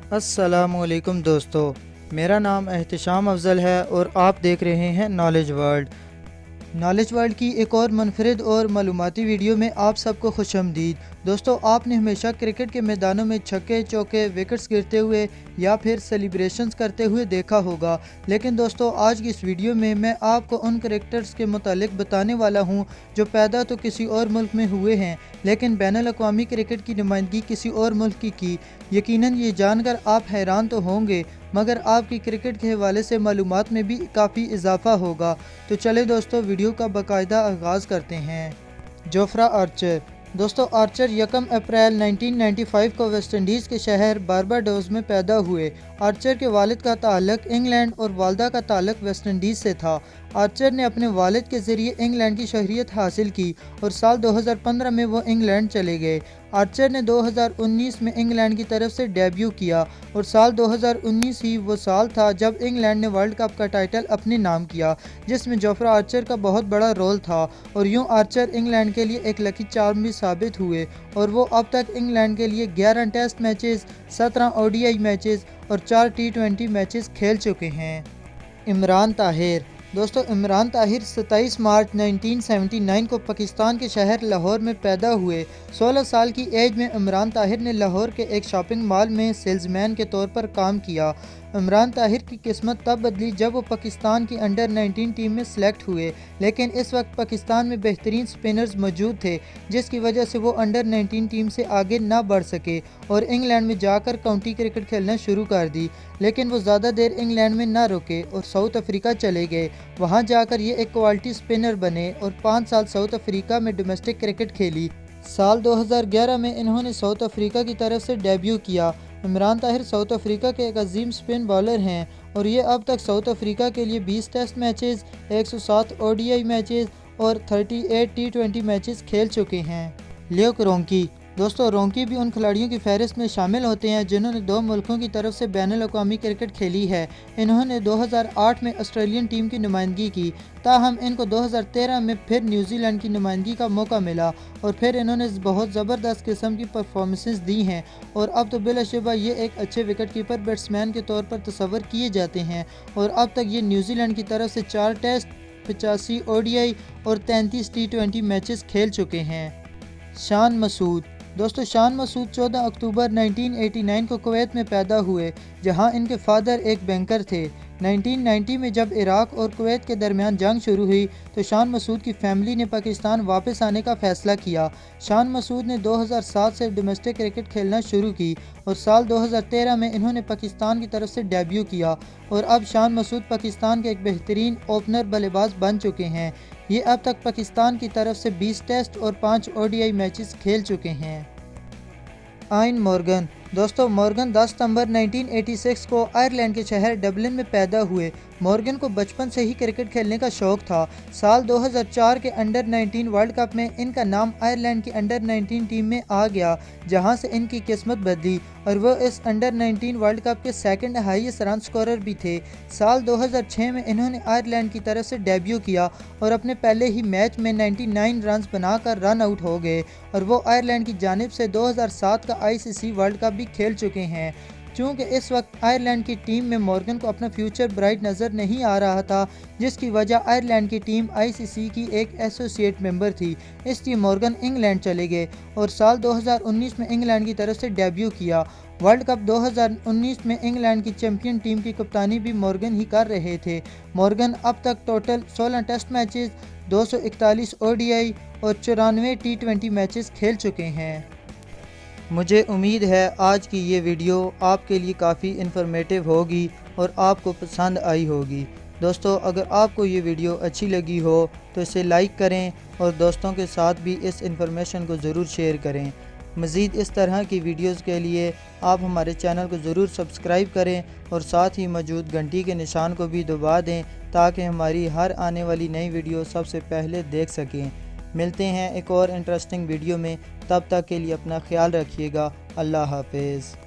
अस्सलामुअलैकुम दोस्तों, मेरा नाम एहतिशाम अफजल है और आप देख रहे हैं नॉलेज वर्ल्ड। नॉलेज वर्ल्ड की एक और मुनफरिद और मालूमाती वीडियो में आप सबको खुशामदीद। दोस्तों, आपने हमेशा क्रिकेट के मैदानों में छक्के चौके विकेट्स गिरते हुए या फिर सेलिब्रेशंस करते हुए देखा होगा, लेकिन दोस्तों आज की इस वीडियो में मैं आपको उन क्रिकेटर्स के मुतालिक बताने वाला हूं जो पैदा तो किसी और मुल्क में हुए हैं लेकिन बैनुल अक़वामी क्रिकेट की नुमाइंदगी किसी और मुल्क की। यकीनन ये जानकर आप हैरान तो होंगे, मगर आपकी क्रिकेट के हवाले से मालूमात में भी काफ़ी इजाफा होगा। तो चले दोस्तों, वीडियो का बाकायदा आगाज़ करते हैं। Jofra Archer. दोस्तों, आर्चर 1 अप्रैल 1995 को वेस्ट इंडीज़ के शहर बारबाडोस में पैदा हुए। आर्चर के वालिद का ताल्लुक इंग्लैंड और वालदा का ताल्लुक वेस्ट इंडीज़ से था। आर्चर ने अपने वालिद के ज़रिए इंग्लैंड की शहरियत हासिल की और साल 2015 में वो इंग्लैंड चले गए। आर्चर ने 2019 में इंग्लैंड की तरफ से डेब्यू किया और साल 2019 ही वो साल था जब इंग्लैंड ने वर्ल्ड कप का टाइटल अपने नाम किया, जिसमें जोफ्रा आर्चर का बहुत बड़ा रोल था। और यूं आर्चर इंग्लैंड के लिए एक लकी चार्म भी साबित हुए और वो अब तक इंग्लैंड के लिए 11 टेस्ट मैचेस, 17 ओडीआई मैचेस और 4 टी20 मैचेस खेल चुके हैं। इमरान ताहिर। दोस्तों, इमरान ताहिर 27 मार्च 1979 को पाकिस्तान के शहर लाहौर में पैदा हुए। 16 साल की एज में इमरान ताहिर ने लाहौर के एक शॉपिंग मॉल में सेल्समैन के तौर पर काम किया। इमरान ताहिर की किस्मत तब बदली जब वो पाकिस्तान की अंडर 19 टीम में सेलेक्ट हुए, लेकिन इस वक्त पाकिस्तान में बेहतरीन स्पिनर्स मौजूद थे, जिसकी वजह से वो अंडर 19 टीम से आगे ना बढ़ सके और इंग्लैंड में जाकर काउंटी क्रिकेट खेलना शुरू कर दी। लेकिन वो ज़्यादा देर इंग्लैंड में ना रुके और साउथ अफ्रीका चले गए। वहाँ जाकर ये एक क्वालिटी स्पिनर बने और 5 साल साउथ अफ्रीका में डोमेस्टिक क्रिकेट खेली। साल 2011 में इन्होंने साउथ अफ्रीका की तरफ से डेब्यू किया। इमरान ताहिर साउथ अफ्रीका के एक अजीम स्पिन बॉलर हैं और ये अब तक साउथ अफ्रीका के लिए 20 टेस्ट मैचेस, 107 ओडीआई मैचेस और 38 टी20 मैचेस खेल चुके हैं। ल्यूक रोंकी। दोस्तों, रोंकी भी उन खिलाड़ियों की फहरिस्त में शामिल होते हैं जिन्होंने 2 मुल्कों की तरफ से बैनुल अक़वामी क्रिकेट खेली है। इन्होंने 2008 में ऑस्ट्रेलियन टीम की नुमाइंदगी की, ताहम इनको 2013 में फिर न्यूजीलैंड की नुमाइंदगी का मौका मिला और फिर इन्होंने बहुत ज़बरदस्त किस्म की परफॉर्मेंसेस दी हैं और अब तो बिलाशुबा ये एक अच्छे विकेट कीपर बैट्समैन के तौर पर तस्वर किए जाते हैं। और अब तक ये न्यूजीलैंड की तरफ से 4 टेस्ट, 85 ओडीआई और 33 टी20 मैचेस खेल चुके हैं। शान मसूद। दोस्तों, शान मसूद 14 अक्टूबर 1989 को कुवैत में पैदा हुए, जहां इनके फादर एक बैंकर थे। 1990 में जब इराक और कुवैत के दरमियान जंग शुरू हुई तो शान मसूद की फैमिली ने पाकिस्तान वापस आने का फ़ैसला किया। शान मसूद ने 2007 से डोमेस्टिक क्रिकेट खेलना शुरू की और साल 2013 में इन्होंने पाकिस्तान की तरफ से डेब्यू किया और अब शान मसूद पाकिस्तान के एक बेहतरीन ओपनर बल्लेबाज बन चुके हैं। ये अब तक पाकिस्तान की तरफ से 20 टेस्ट और 5 ओडीआई मैचेस खेल चुके हैं। Ion Morgan. दोस्तों, मॉर्गन 10 सितंबर 1986 को आयरलैंड के शहर डबलिन में पैदा हुए। मॉर्गन को बचपन से ही क्रिकेट खेलने का शौक था। साल 2004 के अंडर 19 वर्ल्ड कप में इनका नाम आयरलैंड की अंडर 19 टीम में आ गया, जहां से इनकी किस्मत बदली और वो इस अंडर 19 वर्ल्ड कप के सेकंड हाईएस्ट रन स्कोरर भी थे। साल 2006 में इन्होंने आयरलैंड की तरफ से डेब्यू किया और अपने पहले ही मैच में 99 रन बनाकर रन आउट हो गए और वो आयरलैंड की जानिब से 2007 का आईसीसी वर्ल्ड कप भी खेल चुके हैं। चूँकि इस वक्त आयरलैंड की टीम में मॉर्गन को अपना फ्यूचर ब्राइट नज़र नहीं आ रहा था, जिसकी वजह आयरलैंड की टीम आईसीसी की एक एसोसिएट मेंबर थी, इसलिए मॉर्गन इंग्लैंड चले गए और साल 2019 में इंग्लैंड की तरफ से डेब्यू किया। वर्ल्ड कप 2019 में इंग्लैंड की चैंपियन टीम की कप्तानी भी मॉर्गन ही कर रहे थे। मॉर्गन अब तक टोटल 16 टेस्ट मैचेस, 241 ओडीआई और 94 टी20 मैचेस खेल चुके हैं। मुझे उम्मीद है आज की ये वीडियो आपके लिए काफ़ी इन्फॉर्मेटिव होगी और आपको पसंद आई होगी। दोस्तों, अगर आपको ये वीडियो अच्छी लगी हो तो इसे लाइक करें और दोस्तों के साथ भी इस इन्फॉर्मेशन को ज़रूर शेयर करें। मज़ीद इस तरह की वीडियोस के लिए आप हमारे चैनल को ज़रूर सब्सक्राइब करें और साथ ही मौजूद घंटी के निशान को भी दबा दें ताकि हमारी हर आने वाली नई वीडियो सबसे पहले देख सकें। मिलते हैं एक और इंटरेस्टिंग वीडियो में, तब तक के लिए अपना ख्याल रखिएगा। अल्लाह हाफ़िज़।